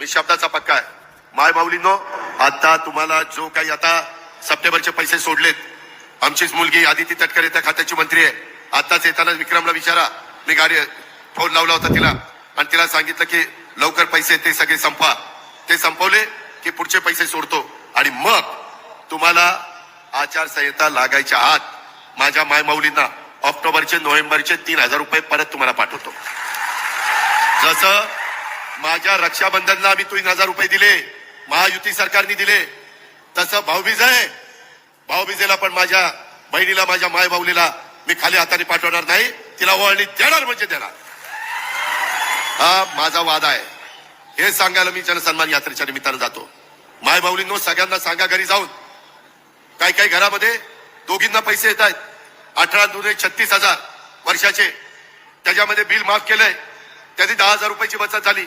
मी शब्दाचा पक्का आहे. माय माऊलींनो, आता तुम्हाला जो काही आता सप्टेंबरचे पैसे सोडलेत, आमचीच मुलगी आदिती तटकरे त्या खात्याची मंत्री आहे. आताच येताना विक्रमला विचारा, मी गाडी फोन लावला होता तिला आणि तिला सांगितलं की लवकर पैसे ते सगळे संपवा. ते संपवले की पुढचे पैसे सोडतो आणि मग तुम्हाला आचारसंहिता लागायच्या आत माझ्या माय माऊलींना ऑक्टोबरचे नोव्हेंबरचे 3,000 रुपये परत तुम्हाला पाठवतो. जसं माझ्या रक्षाबंधनला आम्ही 3,000 रुपये दिले, महायुती सरकारने दिले, तसं भाऊबीज आहे. भाऊबीजेला पण माझ्या बहिणीला, माझ्या माय माऊलीला मी खाली हाताने पाठवणार नाही, तिला ओवाळणी देणार म्हणजे देणार. हा माझा वादा आहे. हे सांगायला मी जनसन्मान यात्रेच्या निमित्तानं जातो. माय माऊलींनो, सगळ्यांना सांगा घरी जाऊन, काही काही घरामध्ये दोघींना पैसे येत आहेत. 18-36,000 वर्षाचे, त्याच्यामध्ये बिल माफ केलंय, त्याची 10,000 रुपयाची बचत झाली.